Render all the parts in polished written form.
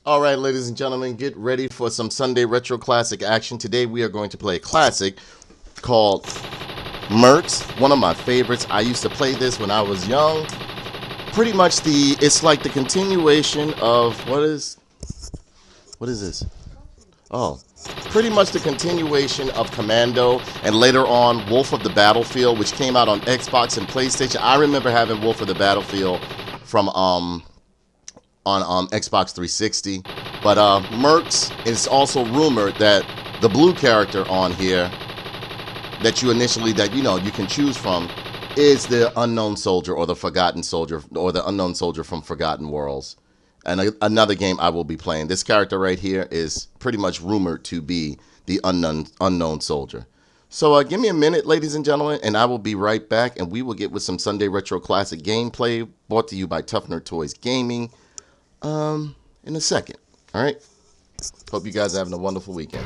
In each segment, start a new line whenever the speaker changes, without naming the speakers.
All right, ladies and gentlemen, get ready for some Sunday Retro Classic action. Today we are going to play a classic called Mercs, one of my favorites. I used to play this when I was young. Pretty much it's like the continuation of, what is this? Oh, pretty much the continuation of Commando and later on Wolf of the Battlefield, which came out on Xbox and PlayStation. I remember having Wolf of the Battlefield from on Xbox 360. But Mercs is also rumored that the blue character on here that you can choose from is the Unknown Soldier or the Forgotten Soldier or the Unknown Soldier from Forgotten Worlds. And another game I will be playing. This character right here is pretty much rumored to be the Unknown Soldier. So give me a minute, ladies and gentlemen, and I will be right back, and we will get with some Sunday Retro Classic gameplay brought to you by Tough Nerd Toys Gaming in a second. All right? Hope you guys are having a wonderful weekend.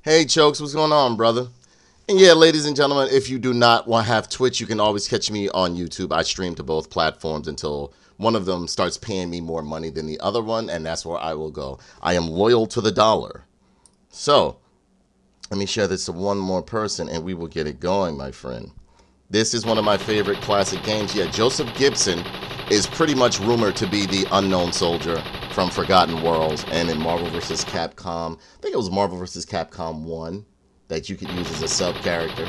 Hey, Chokes, what's going on, brother? And yeah, ladies and gentlemen, if you do not want to have Twitch, you can always catch me on YouTube. I stream to both platforms until one of them starts paying me more money than the other one, and that's where I will go. I am loyal to the dollar. So, let me share this to one more person, and we will get it going, my friend. This is one of my favorite classic games. Yeah, Joseph Gibson is pretty much rumored to be the Unknown Soldier from Forgotten Worlds and in Marvel vs. Capcom. I think it was Marvel vs. Capcom 1 that you could use as a sub-character.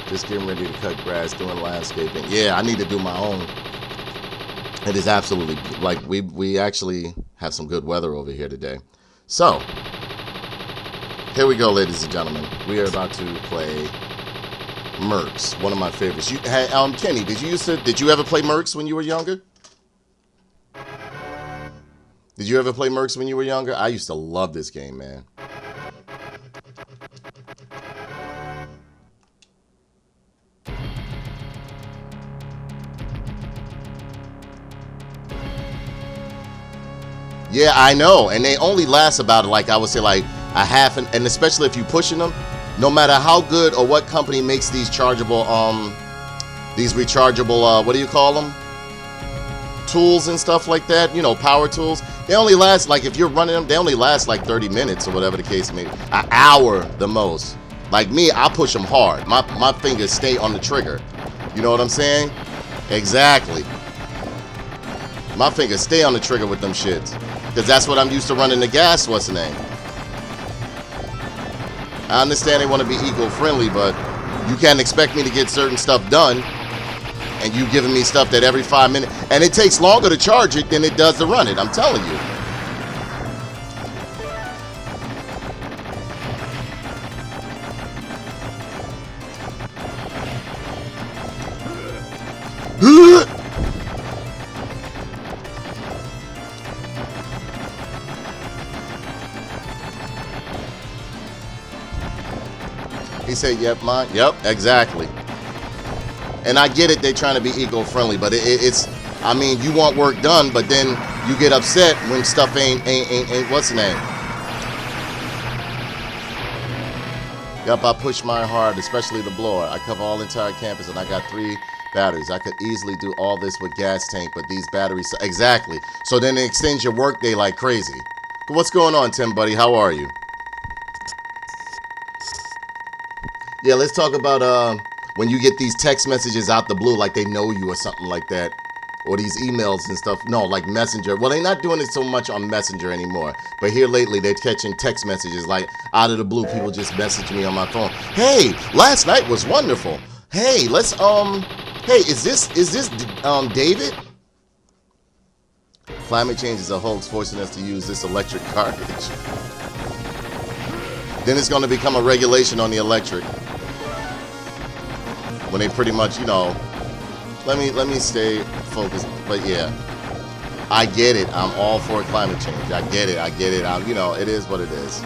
Just getting ready to cut grass, doing landscaping. Yeah, I need to do my own. It is absolutely, like, we actually have some good weather over here today. So, here we go, ladies and gentlemen. We are about to play Mercs, one of my favorites. Kenny, did you ever play Mercs when you were younger? Did you ever play Mercs when you were younger? I used to love this game, man. Yeah, I know, and they only last about, like, I would say, like a half, and especially if you pushing them. No matter how good or what company makes these rechargeable, what do you call them? Tools and stuff like that, you know, power tools. They only last, like, if you're running them, they only last like 30 minutes or whatever the case may be. An hour the most. Like me, I push them hard. My fingers stay on the trigger. You know what I'm saying? Exactly. My fingers stay on the trigger with them shits. Because that's what I'm used to running the gas, what's the name? I understand they want to be eco-friendly, but you can't expect me to get certain stuff done And you giving me stuff that every 5 minutes, and it takes longer to charge it than it does to run it. I'm telling you. He said, yep, mine. Yep, exactly. And I get it, they're trying to be eco-friendly, but it's, I mean, you want work done, but then you get upset when stuff ain't what's the name? Yep, I push mine hard, especially the blower. I cover all entire campus, and I got 3 batteries. I could easily do all this with gas tank, but these batteries, exactly. So then it extends your workday like crazy. What's going on, Tim, buddy? How are you? Yeah, let's talk about when you get these text messages out the blue, like they know you or something like that, or these emails and stuff. No, like Messenger. Well, they're not doing it so much on Messenger anymore, but here lately they're catching text messages like out of the blue. People just message me on my phone. Hey, last night was wonderful. Hey, let's hey, is this David? Climate change is a hoax forcing us to use this electric garbage. Then it's going to become a regulation on the electric. When they pretty much, you know, let me stay focused. But yeah, I get it. I'm all for climate change. I get it. I'm, you know, it is what it is.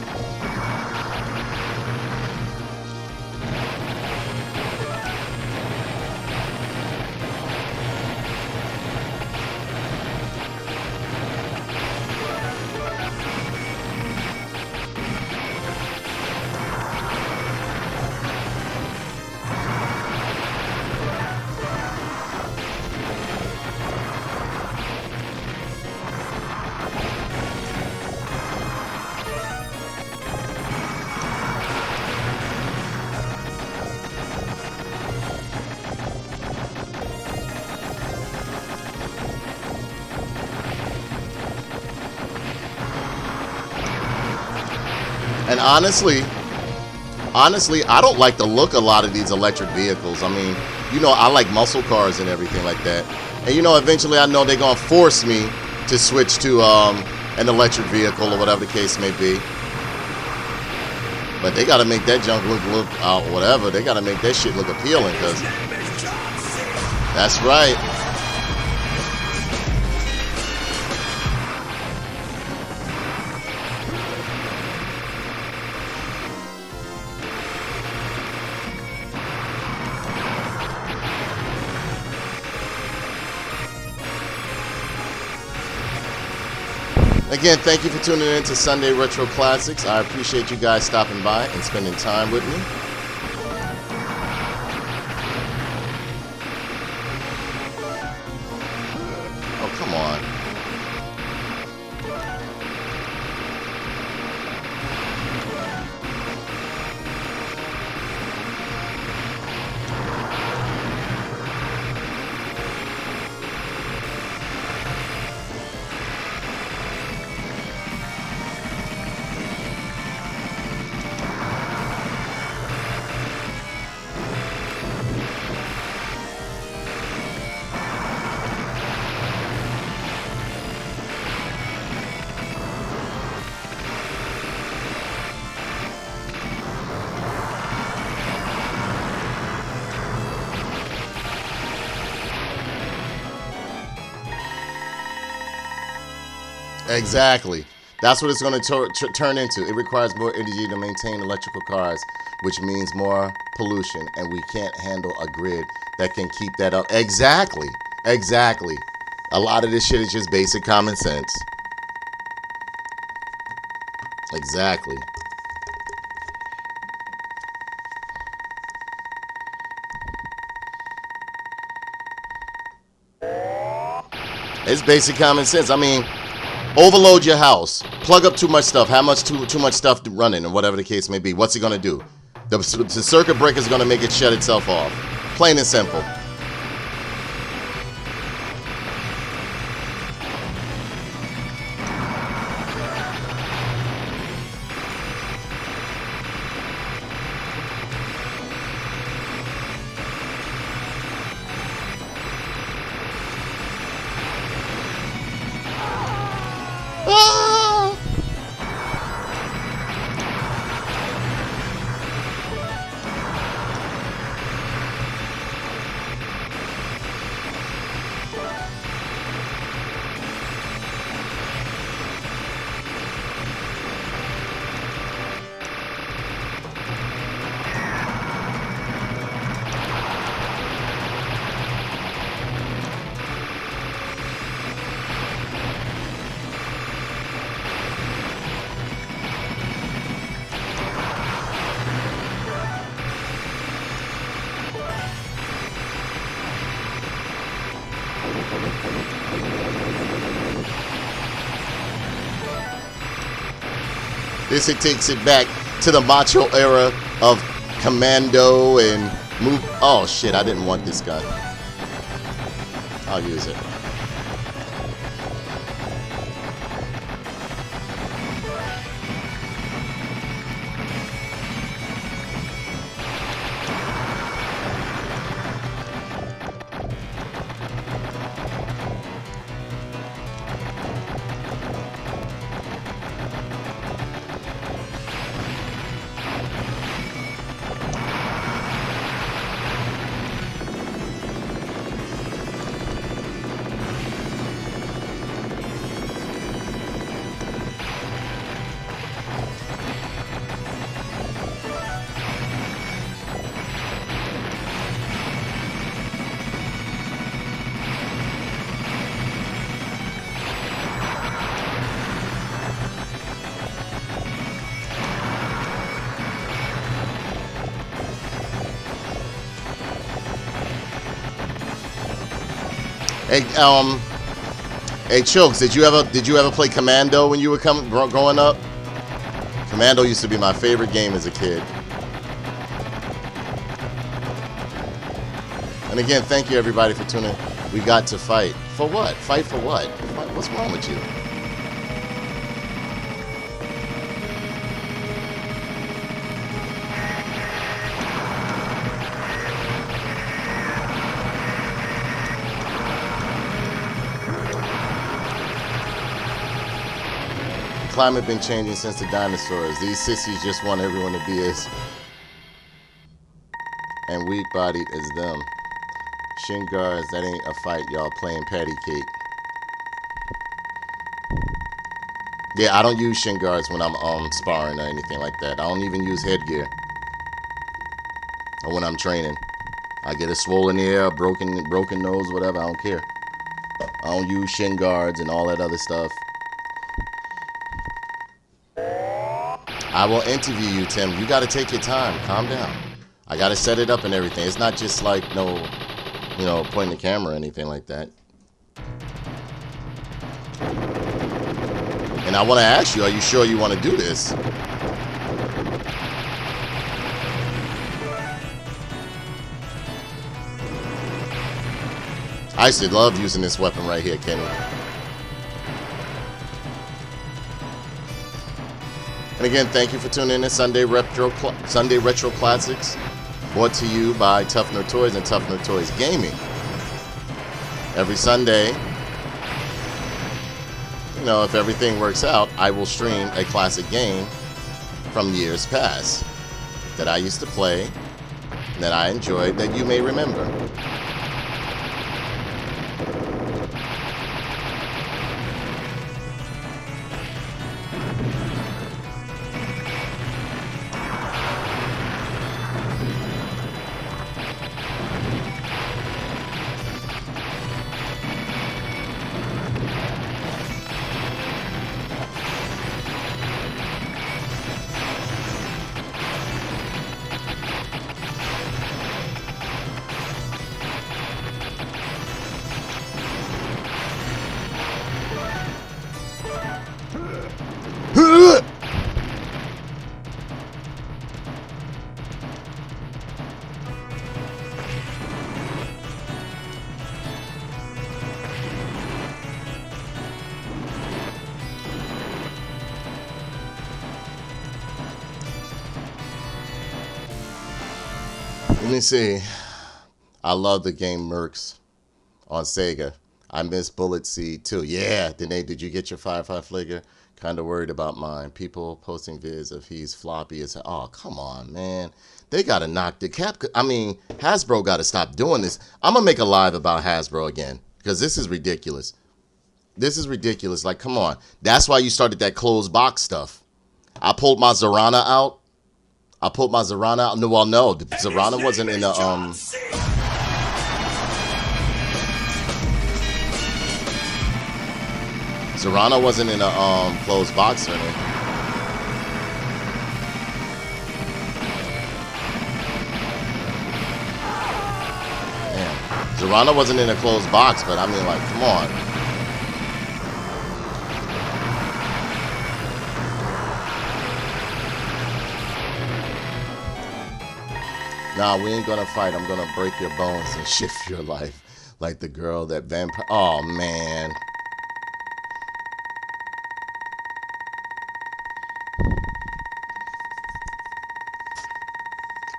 And honestly, I don't like the look of a lot of these electric vehicles. I mean, you know, I like muscle cars and everything like that. And you know, eventually I know they're gonna force me to switch to an electric vehicle or whatever the case may be. But they gotta make that junk look whatever. They gotta make that shit look appealing, because that's right. Again, thank you for tuning in to Sunday Retro Classics. I appreciate you guys stopping by and spending time with me. Oh, come on. Exactly. That's what it's going to turn into. It requires more energy to maintain electrical cars, which means more pollution, and we can't handle a grid that can keep that up. Exactly. Exactly. A lot of this shit is just basic common sense. Exactly. It's basic common sense. I mean, overload your house, plug up too much stuff, how much too much stuff running, or whatever the case may be. What's it going to do? The circuit breaker is going to make it shut itself off. Plain and simple. This it takes it back to the macho era of commando and move. Oh shit, I didn't want this gun. I'll use it. Hey, Chokes, did you ever play Commando when you were growing up? Commando used to be my favorite game as a kid. And again, thank you everybody for tuning in. We got to fight. For what? Fight for what? What's wrong with you? Climate been changing since the dinosaurs. These sissies just want everyone to be as and weak-bodied as them. Shin guards, that ain't a fight. Y'all playing patty cake. Yeah, I don't use shin guards when I'm sparring or anything like that. I don't even use headgear. Or when I'm training. I get a swollen ear, broken nose, whatever. I don't care. I don't use shin guards and all that other stuff. I will interview you, Tim. You got to take your time. Calm down. I got to set it up and everything. It's not just like pointing the camera or anything like that. And I want to ask you, are you sure you want to do this? I used to love using this weapon right here, Kenny. And again, thank you for tuning in to Sunday Retro Classics, brought to you by Tough Nerd Toys and Tough Nerd Toys Gaming. Every Sunday, if everything works out, I will stream a classic game from years past that I used to play, that I enjoyed, that you may remember. Let me see. I love the game Mercs on Sega. I miss Bullet Seed too. Yeah, did you get your Firefly Flicker? Kind of worried about mine. People posting vids of he's floppy as oh, come on, man. They gotta knock the Hasbro gotta stop doing this. I'm gonna make a live about Hasbro again because this is ridiculous. This is ridiculous. Like, come on. That's why you started that closed box stuff. I pulled my Zorana out. No, well, no. Zorana wasn't in the Zorana wasn't in a closed box or anything. Damn. Zorana wasn't in a closed box, but I mean, like, come on. Nah, we ain't gonna fight. I'm gonna break your bones and shift your life. Like the girl that vampire. Oh, man.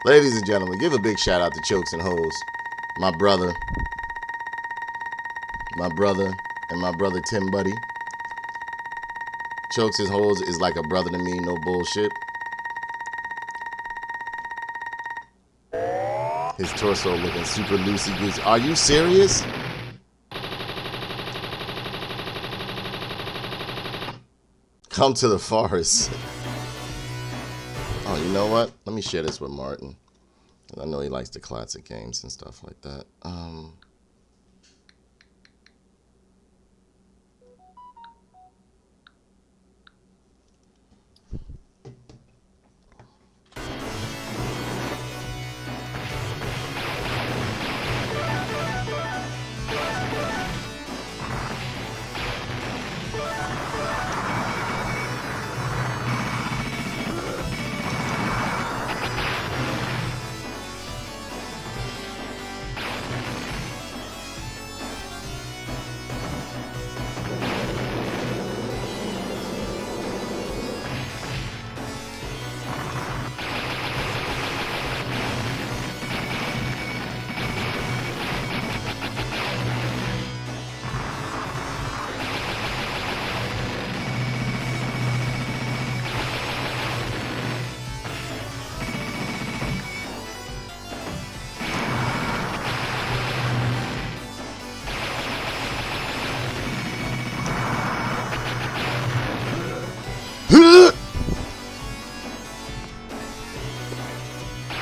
Ladies and gentlemen, give a big shout out to Chokes and Hoes. My brother, and my brother Tim Buddy. Chokes and Hoes is like a brother to me, no bullshit. His torso looking super loosey-goosey. Are you serious? Come to the forest. Oh, you know what? Let me share this with Martin. I know he likes the classic games and stuff like that.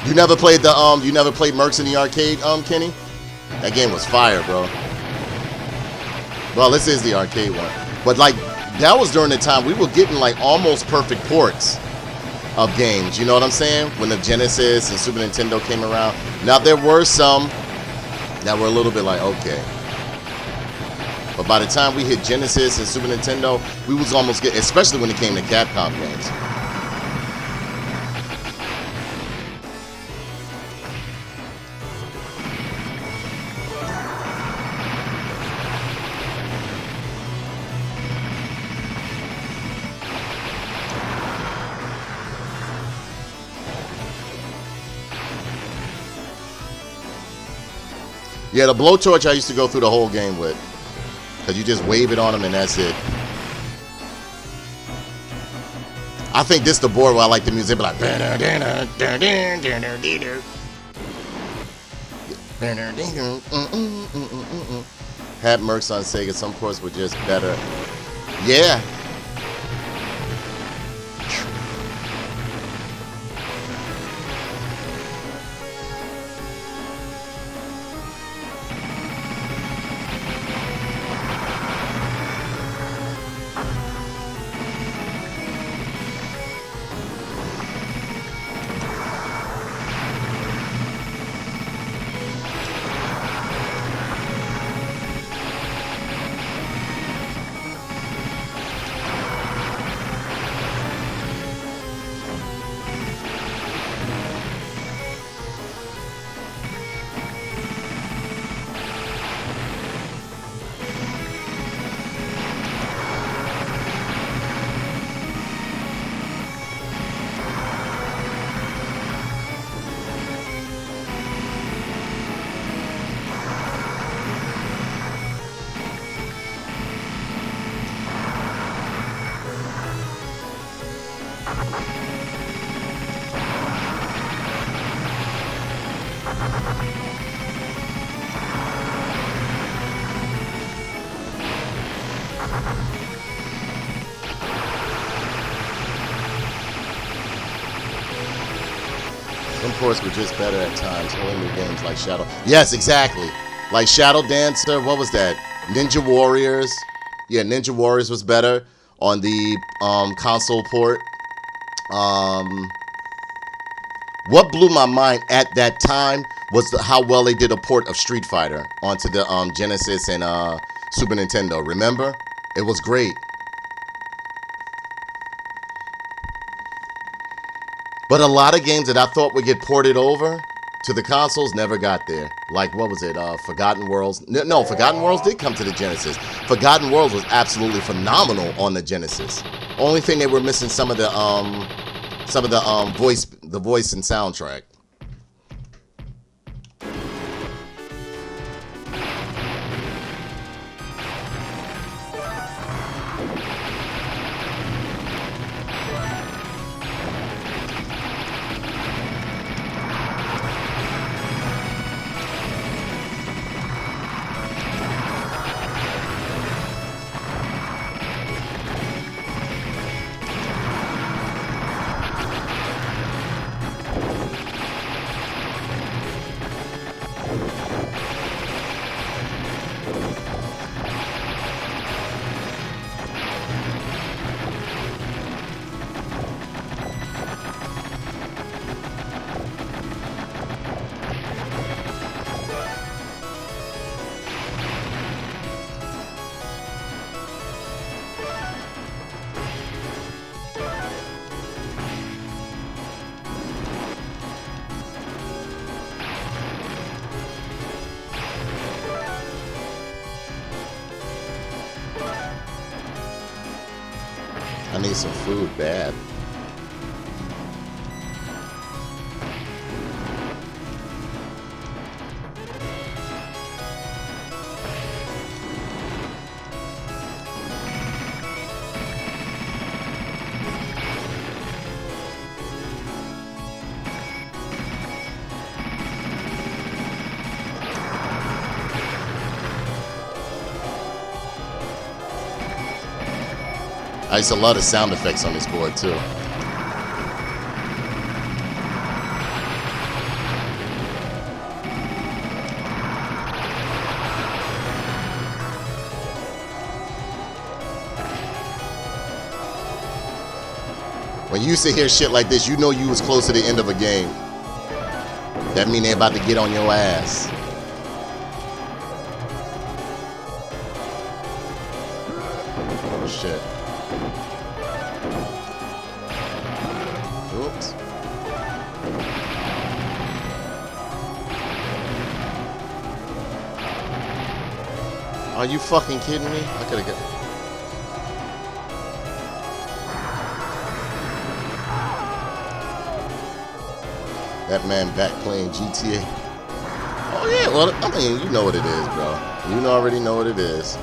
You never played you never played Mercs in the arcade, Kenny? That game was fire, bro. Well, this is the arcade one. But like, that was during the time we were getting like almost perfect ports of games, you know what I'm saying? When the Genesis and Super Nintendo came around. Now there were some that were a little bit like, okay. But by the time we hit Genesis and Super Nintendo, we was almost getting, especially when it came to Capcom games. Yeah, the blowtorch I used to go through the whole game with. Because you just wave it on them and that's it. I think this is the board where I like the music. Like, had Mercs on Sega. Some ports were just better. Yeah. Some ports were just better at times. Only games like Shadow. Yes, exactly. Like Shadow Dancer. What was that? Ninja Warriors. Yeah, Ninja Warriors was better on the console port. What blew my mind at that time was how well they did a port of Street Fighter onto the Genesis and Super Nintendo. Remember? It was great. But a lot of games that I thought would get ported over to the consoles never got there. Like, what was it? Forgotten Worlds? No, Forgotten Worlds did come to the Genesis. Forgotten Worlds was absolutely phenomenal on the Genesis. Only thing they were missing some of the voice and soundtrack. I need some food bad. I used a lot of sound effects on this board too. When you used to hear shit like this, you know you was close to the end of a game. That mean they about to get on your ass. Oh shit. Oops. Are you fucking kidding me? I could have got... That man back playing GTA. Oh yeah, well, I mean, you know what it is, bro. You already know what it is.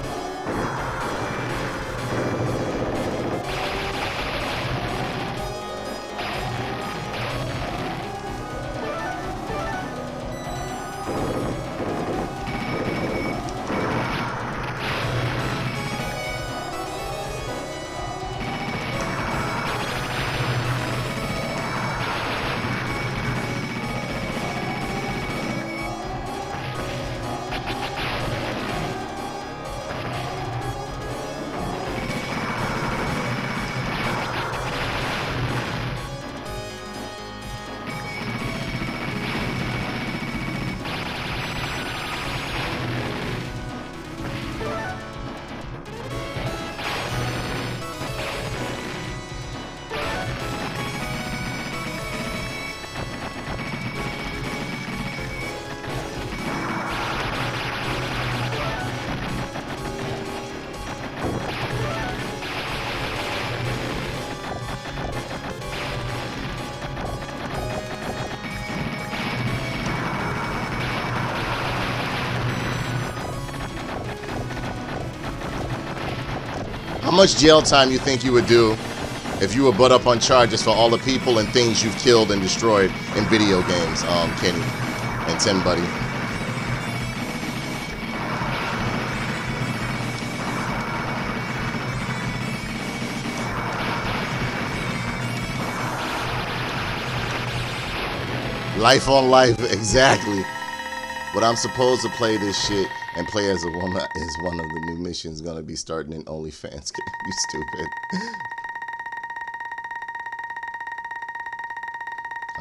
How much jail time you think you would do if you were put up on charges for all the people and things you've killed and destroyed in video games, Kenny and Tim Buddy? Life on life, exactly. But I'm supposed to play this shit and play as a woman is one of the new missions gonna be starting in OnlyFans. You stupid.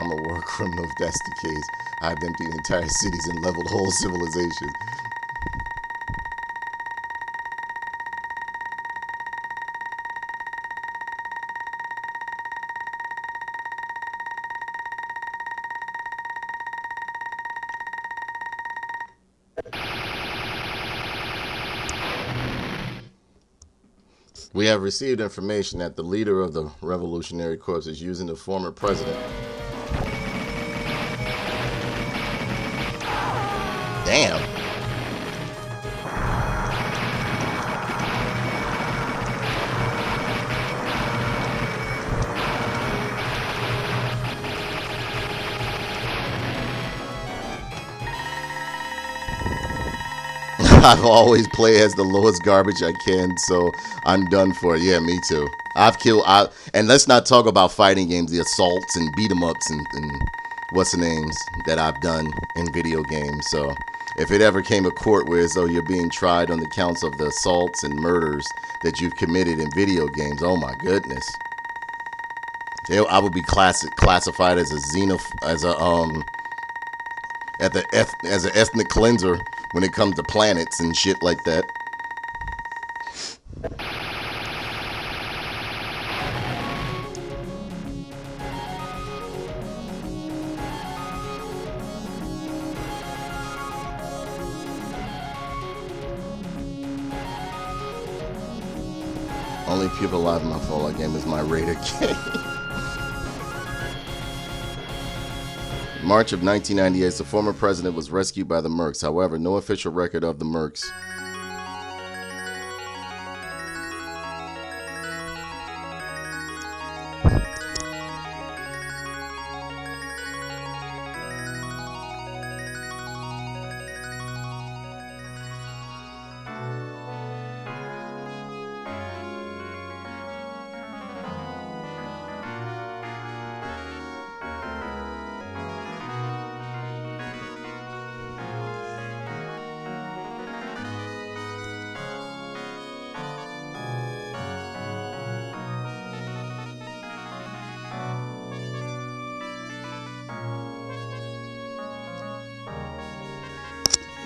I'm a war criminal if that's the case. I've emptied entire cities and leveled whole civilizations. We have received information that the leader of the Revolutionary Corps is using the former president. Damn. I've always played as the lowest garbage I can, so I'm done for it. Yeah, me too. And let's not talk about fighting games, the assaults and beat 'em ups and what's the names that I've done in video games. So if it ever came to court where as though you're being tried on the counts of the assaults and murders that you've committed in video games, oh my goodness. I would be classified as as an ethnic cleanser when it comes to planets and shit like that. Only people alive in my Fallout game is my Raider game. March of 1998, the former president was rescued by the Mercs. However, no official record of the Mercs.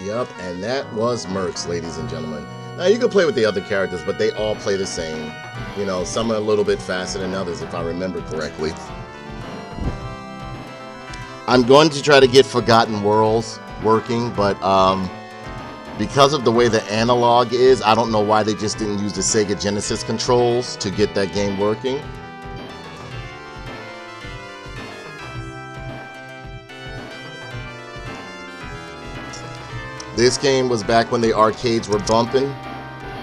Yep, and that was Mercs, ladies and gentlemen. Now, you can play with the other characters, but they all play the same. You know, some are a little bit faster than others, if I remember correctly. I'm going to try to get Forgotten Worlds working, but because of the way the analog is, I don't know why they just didn't use the Sega Genesis controls to get that game working. This game was back when the arcades were bumping.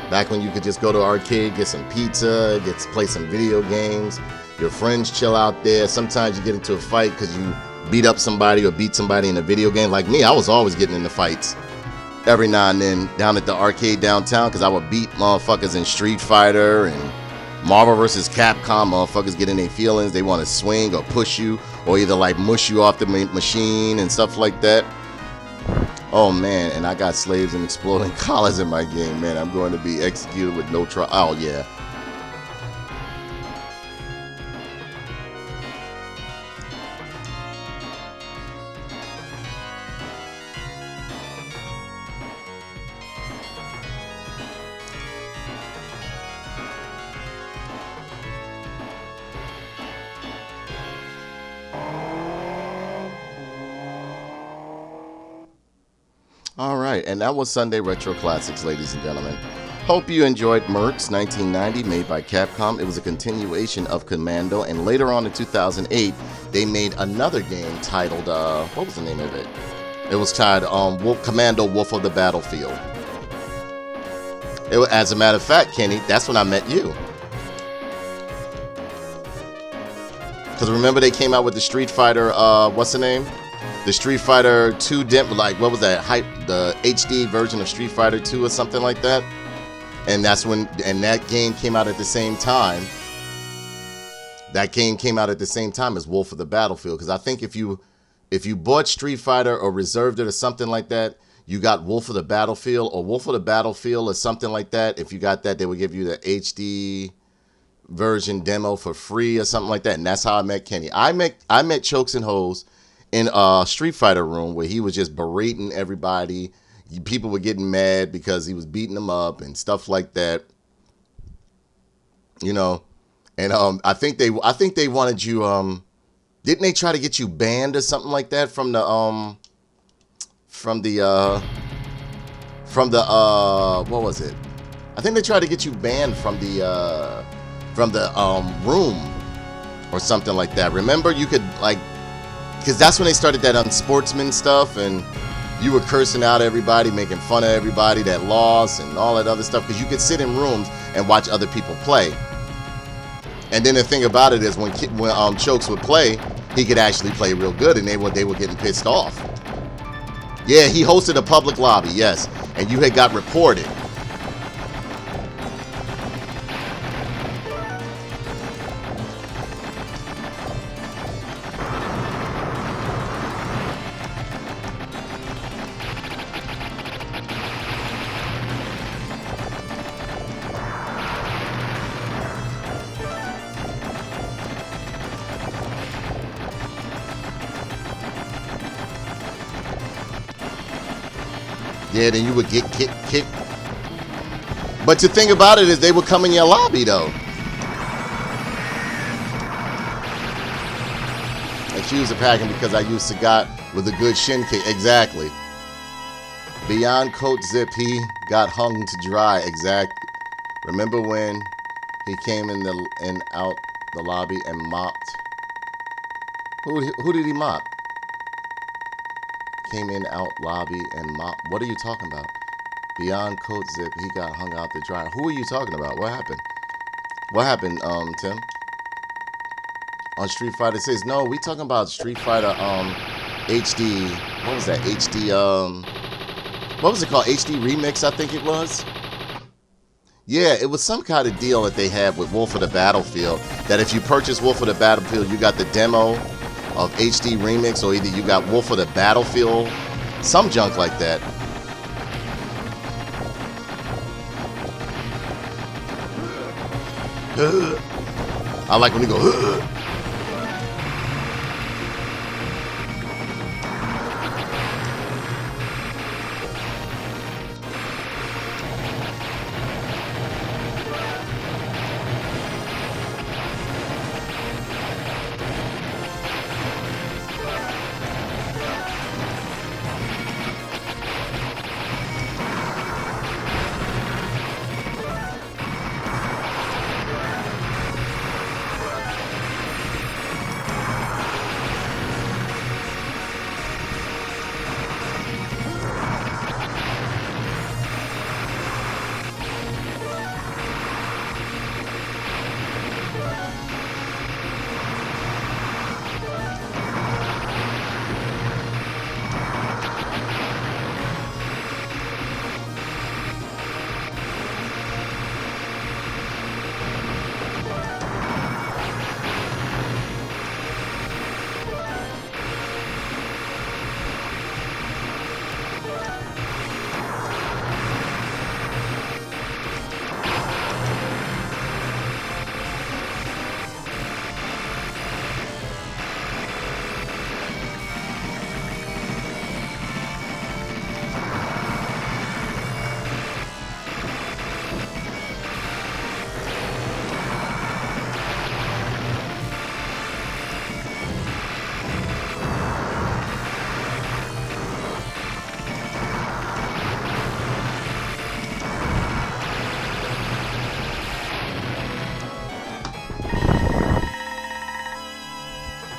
Back when you could just go to arcade, get some pizza, play some video games. Your friends chill out there. Sometimes you get into a fight because you beat up somebody or beat somebody in a video game. Like me, I was always getting into fights every now and then down at the arcade downtown because I would beat motherfuckers in Street Fighter and Marvel vs. Capcom. Motherfuckers get in their feelings. They want to swing or push you or either like mush you off the machine and stuff like that. Oh man, and I got slaves and exploding collars in my game, man. I'm going to be executed with no trial. Oh yeah. All right, and that was Sunday Retro Classics, ladies and gentlemen. Hope you enjoyed Mercs 1990, made by Capcom. It was a continuation of Commando, and later on in 2008, they made another game titled, what was the name of it? It was titled Commando Wolf of the Battlefield. As a matter of fact, Kenny, that's when I met you. Because remember they came out with the Street Fighter, what's the name? The Street Fighter 2 like what was that the HD version of Street Fighter 2 or something like that, and that game came out at the same time. That game came out at the same time as Wolf of the Battlefield, because I think if you bought Street Fighter or reserved it or something like that, you got Wolf of the Battlefield or Wolf of the Battlefield or something like that. If you got that, they would give you the HD version demo for free or something like that, and that's how I met Kenny. I met Chokes and Hoes in a Street Fighter room where he was just berating everybody. People were getting mad because he was beating them up and stuff like that. You know, and I think they wanted you. Didn't they try to get you banned or something like that from the what was it? I think they tried to get you banned from the room or something like that. Remember, you could like, because that's when they started that unsportsman stuff, and you were cursing out everybody, making fun of everybody that lost and all that other stuff, because you could sit in rooms and watch other people play. And then the thing about it is when Chokes would play, he could actually play real good, and they were getting pissed off. Yeah, he hosted a public lobby, yes, and you had got reported. Yeah, then you would get kicked. But the thing about it is they would come in your lobby, though. Accused of hacking because I used Sagat with a good shin kick. Exactly. Beyond coat zip, he got hung to dry. Exactly. Remember when he came in out the lobby and mopped? Who did he mop? Came in, out, lobby, and mop. What are you talking about? Beyond coat zip, he got hung out the dryer. Who are you talking about? What happened? What happened, Tim? On Street Fighter 6? No, we talking about Street Fighter HD. What was that? HD what was it called? HD Remix, I think it was. Yeah, it was some kind of deal that they had with Wolf of the Battlefield, that if you purchase Wolf of the Battlefield, you got the demo of HD Remix, or either you got Wolf of the Battlefield, some junk like that. I like when he go.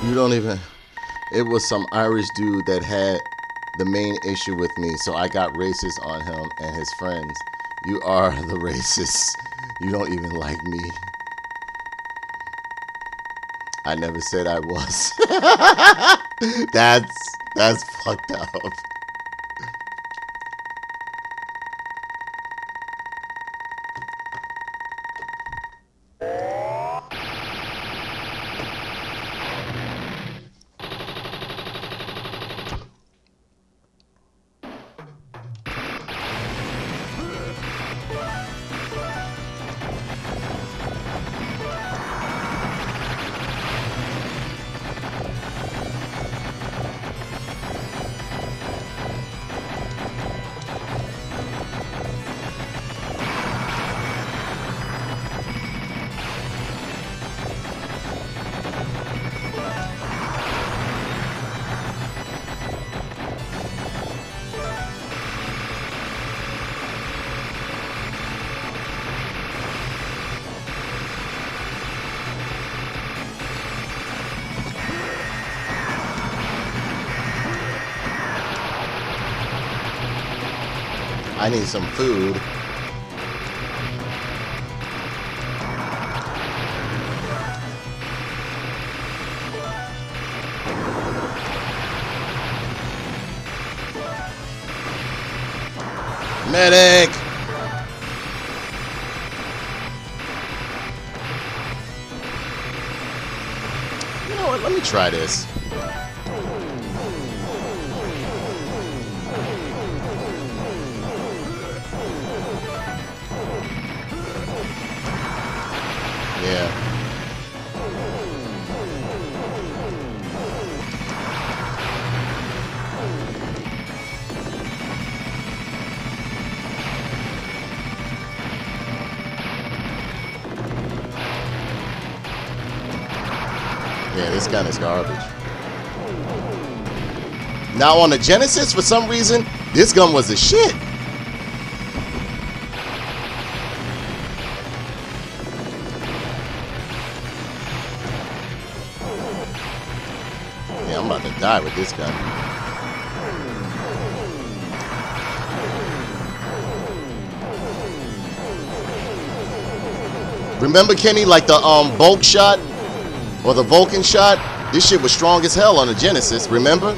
You don't even. It was some Irish dude that had the main issue with me, so I got racist on him and his friends. You are the racist. You don't even like me. I never said I was. That's fucked up. I need some food. Medic! You know what? Let me try this. Yeah. Yeah, this gun is garbage. Now on the Genesis, for some reason, this gun was the shit. Yeah, I'm about to die with this gun. Remember, Kenny, like the bulk shot? Or the Vulcan shot? This shit was strong as hell on the Genesis, remember?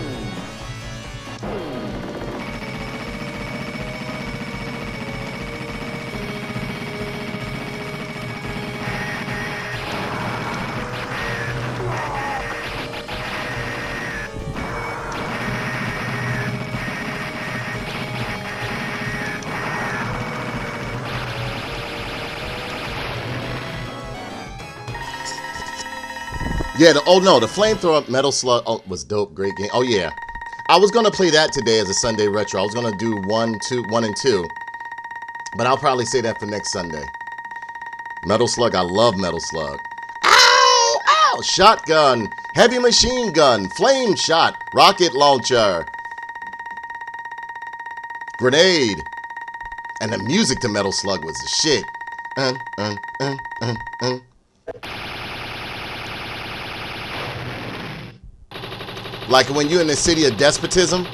Yeah, oh no, the flamethrower Metal Slug was dope, great game. Oh yeah, I was gonna play that today as a Sunday retro. I was gonna do 1 and 2, but I'll probably say that for next Sunday. Metal Slug, I love Metal Slug. Ow, ow, shotgun, heavy machine gun, flame shot, rocket launcher, grenade, and the music to Metal Slug was the shit. Like when you're in the city of despotism,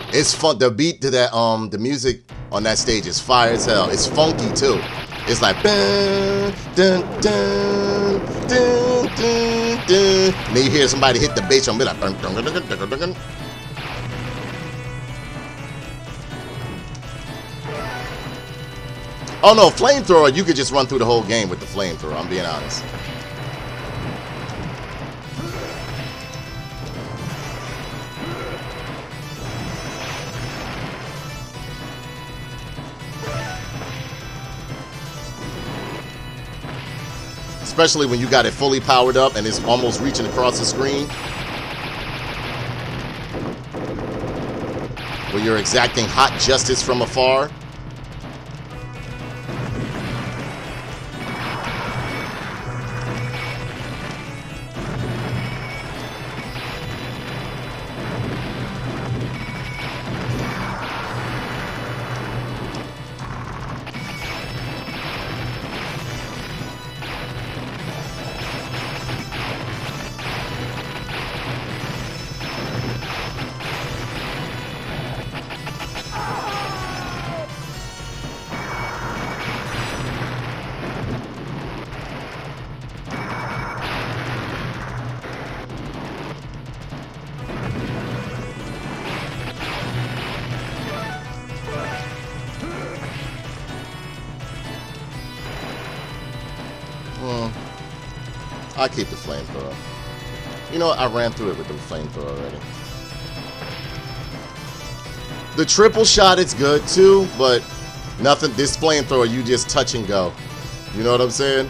it's fun. The beat to that, the music on that stage is fire as hell. It's funky too. It's like dun, dun, dun, dun, dun, dun. And then you hear somebody hit the bass drum, be like dun, dun, dun, dun, dun, dun, dun. Oh no, flamethrower, you could just run through the whole game with the flamethrower, I'm being honest. Especially when you got it fully powered up and it's almost reaching across the screen. Where you're exacting hot justice from afar. I'll keep the flamethrower. You know what? I ran through it with the flamethrower already. The triple shot is good too, but nothing. This flamethrower, you just touch and go. You know what I'm saying?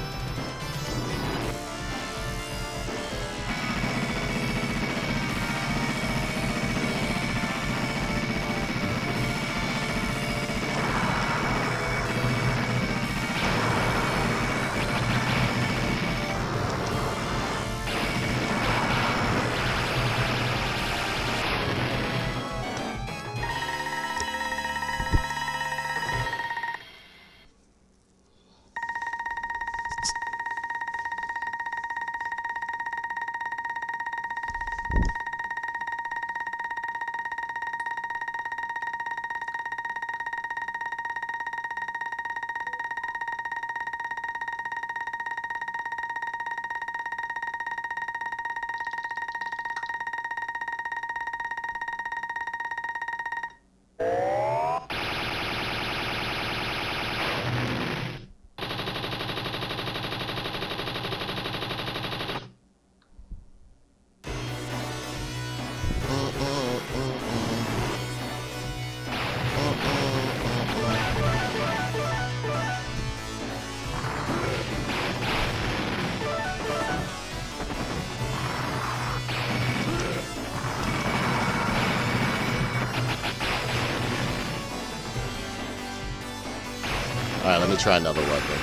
All right, let me try another weapon.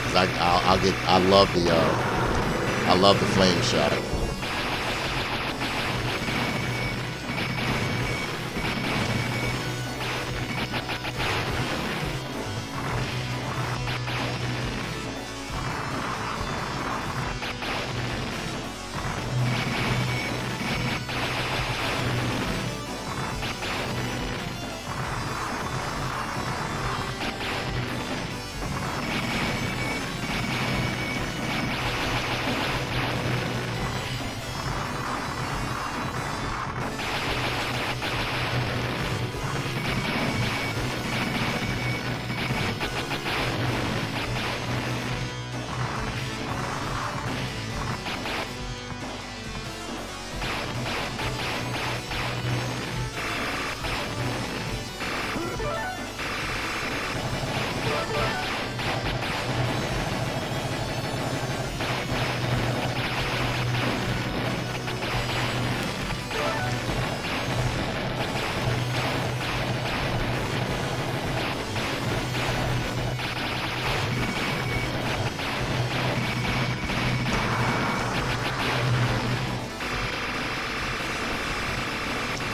'Cause I love the flame shot.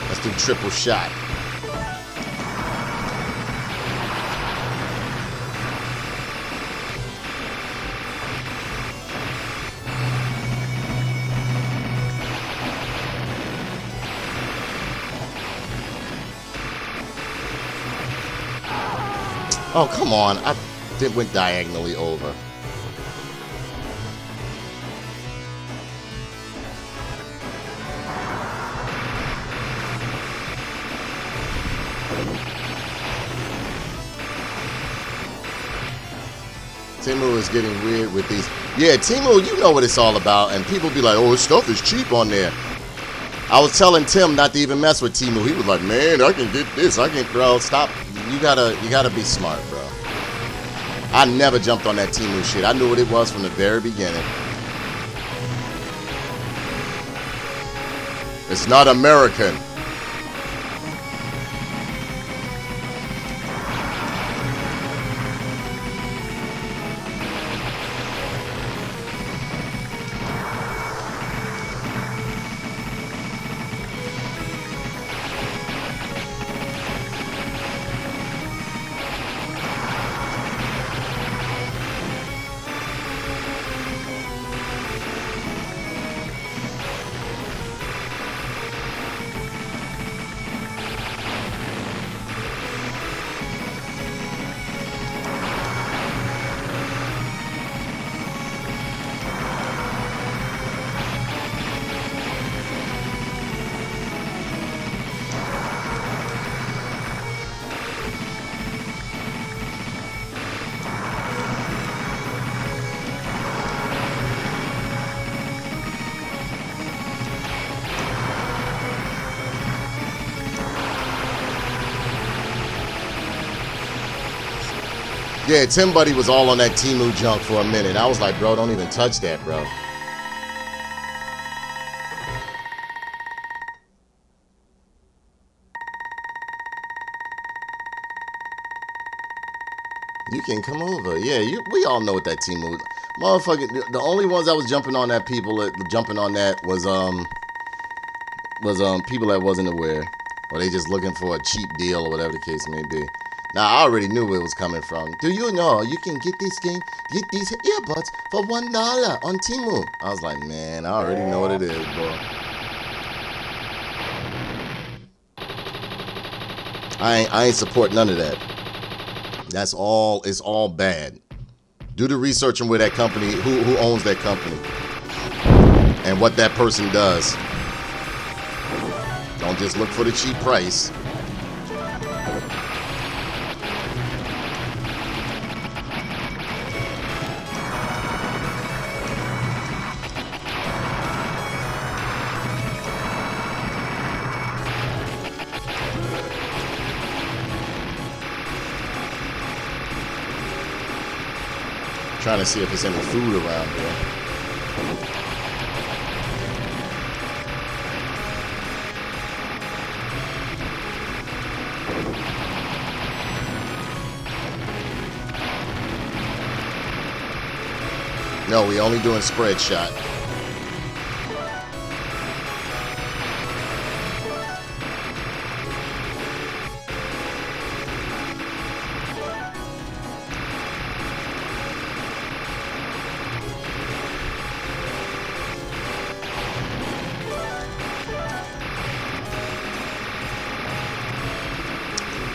Let's do triple shot. Oh, come on. It went diagonally over. Timu is getting weird with these. Yeah, Timu, you know what it's all about. And people be like, oh, his stuff is cheap on there. I was telling Tim not to even mess with Timu. He was like, man, I can get this. I can, bro, stop. You gotta be smart, bro. I never jumped on that Timu shit. I knew what it was from the very beginning. It's not American. Yeah, Tim Buddy was all on that Timu junk for a minute. I was like, bro, don't even touch that, bro. You can come over. Yeah, we all know what that Timu was. Motherfucker, the only ones I was jumping on that was people that wasn't aware. Or they just looking for a cheap deal or whatever the case may be. Now, I already knew where it was coming from. Do you know you can get these earbuds for $1 on Timu? I was like, man, I already know what it is, bro. I ain't support none of that. That's all. It's all bad. Do the research on where that company, who owns that company, and what that person does. Don't just look for the cheap price. Trying to see if there's any food around here. No, we only doing spread shot.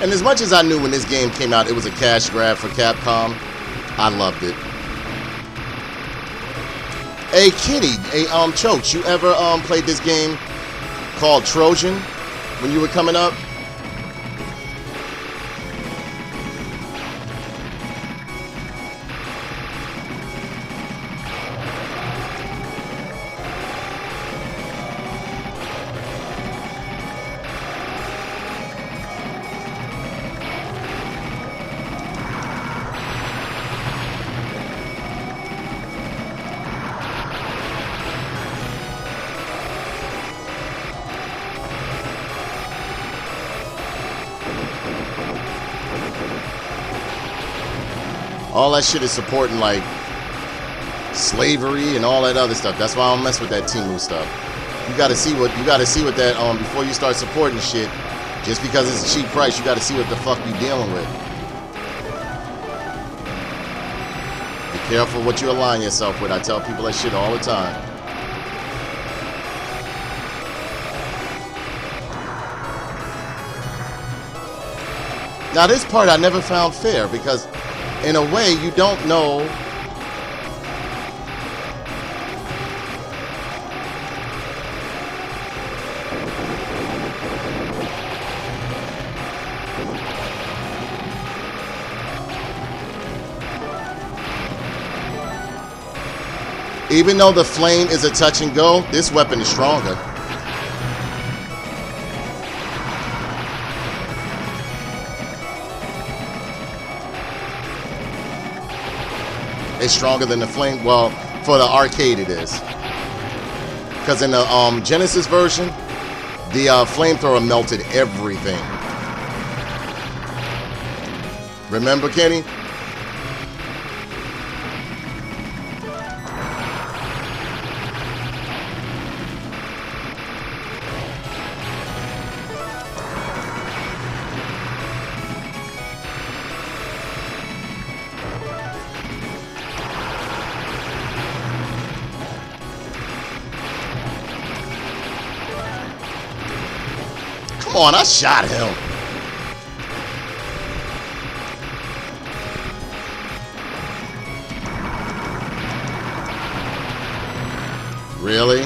And as much as I knew when this game came out, it was a cash grab for Capcom, I loved it. Hey, Kitty, hey, Chokes, you ever played this game called Trojan when you were coming up? All that shit is supporting like slavery and all that other stuff. That's why I don't mess with that Temu stuff. You gotta see what that before you start supporting shit. Just because it's a cheap price, you gotta see what the fuck you dealing with. Be careful what you align yourself with. I tell people that shit all the time. Now this part I never found fair because in a way, you don't know even though the flame is a touch and go, this weapon is stronger. It's stronger than the flame. Well, for the arcade it is. Because in the Genesis version, the flamethrower melted everything. Remember, Kenny? Come on, I shot him. Really?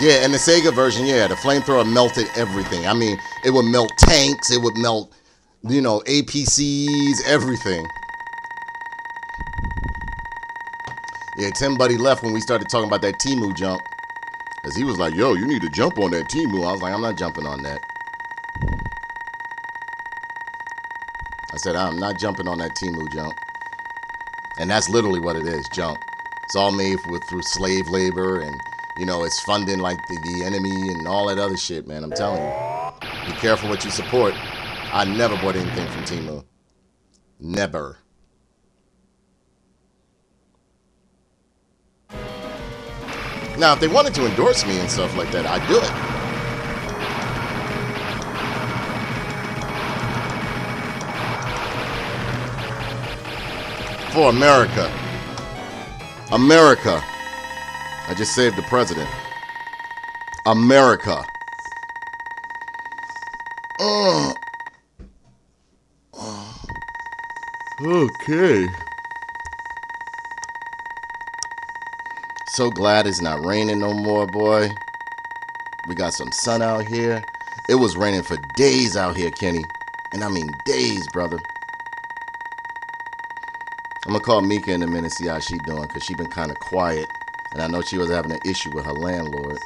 Yeah, and the Sega version, yeah, the flamethrower melted everything. I mean, it would melt tanks, it would melt, you know, APCs, everything. Yeah, Tim Buddy left when we started talking about that Temu jump. Because he was like, yo, you need to jump on that Temu. I was like, I'm not jumping on that. I said, I'm not jumping on that Temu jump. And that's literally what it is, jump. It's all made through slave labor and, you know, it's funding like the enemy and all that other shit, man. I'm telling you. Be careful what you support. I never bought anything from Temu. Never. Now, if they wanted to endorse me and stuff like that, I'd do it. For America. America. I just saved the president. America. Okay. So glad it's not raining no more, boy. We got some sun out here. It was raining for days out here, Kenny. And I mean days, brother. I'm going to call Mika in a minute, see how she doing, because she been kind of quiet. And I know she was having an issue with her landlord.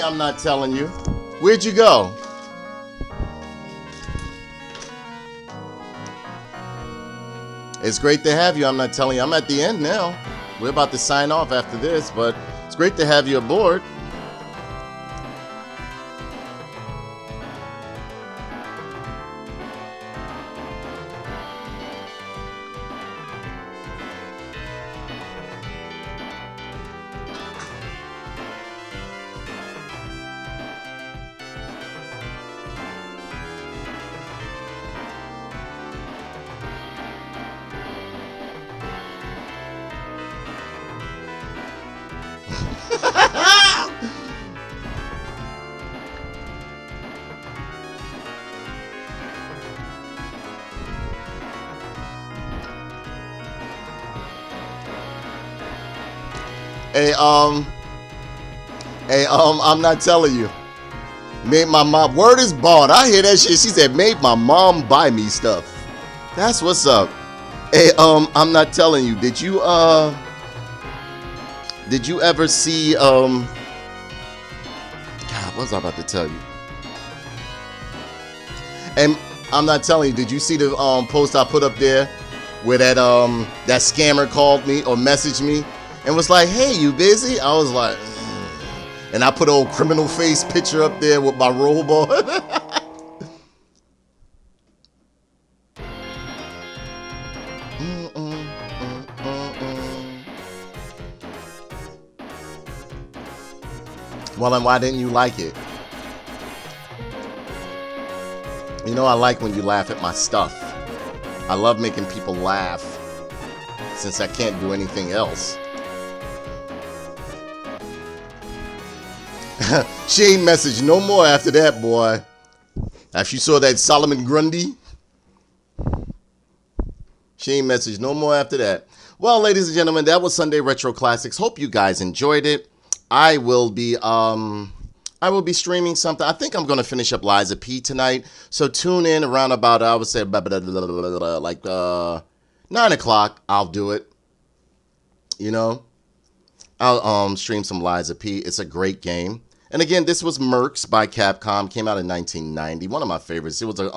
I'm not telling you. Where'd you go? It's great to have you. I'm not telling you. I'm at the end now. We're about to sign off after this, but it's great to have you aboard. Hey, I'm not telling you. Made my mom, word is bond. I hear that shit. She said, made my mom buy me stuff. That's what's up. Hey, I'm not telling you. Did you ever see, God, what was I about to tell you? And I'm not telling you, did you see the post I put up there where that scammer called me or messaged me and was like, hey, you busy? I was like, and I put an old criminal face picture up there with my robe on. Well, then why didn't you like it? You know I like when you laugh at my stuff. I love making people laugh since I can't do anything else. She ain't messaged no more after that, boy. After you saw that Solomon Grundy, she ain't messaged no more after that. Well, ladies and gentlemen, that was Sunday Retro Classics. Hope you guys enjoyed it. I will be streaming something. I think I'm going to finish up Liza P tonight. So tune in around about, I would say, like 9 o'clock. I'll do it. You know, I'll stream some Liza P. It's a great game. And again, this was Mercs by Capcom. Came out in 1990. One of my favorites. It was a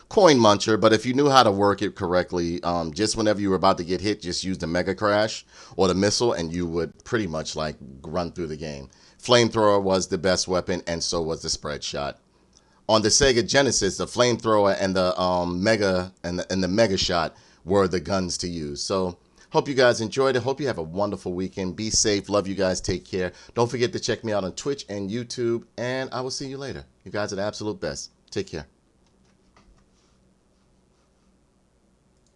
coin muncher, but if you knew how to work it correctly, just whenever you were about to get hit, just use the Mega Crash or the missile, and you would pretty much like run through the game. Flamethrower was the best weapon, and so was the spread shot. On the Sega Genesis, the flamethrower and the Mega Shot were the guns to use. So hope you guys enjoyed it. Hope you have a wonderful weekend. Be safe. Love you guys. Take care. Don't forget to check me out on Twitch and YouTube, and I will see you later. You guys are the absolute best. Take care.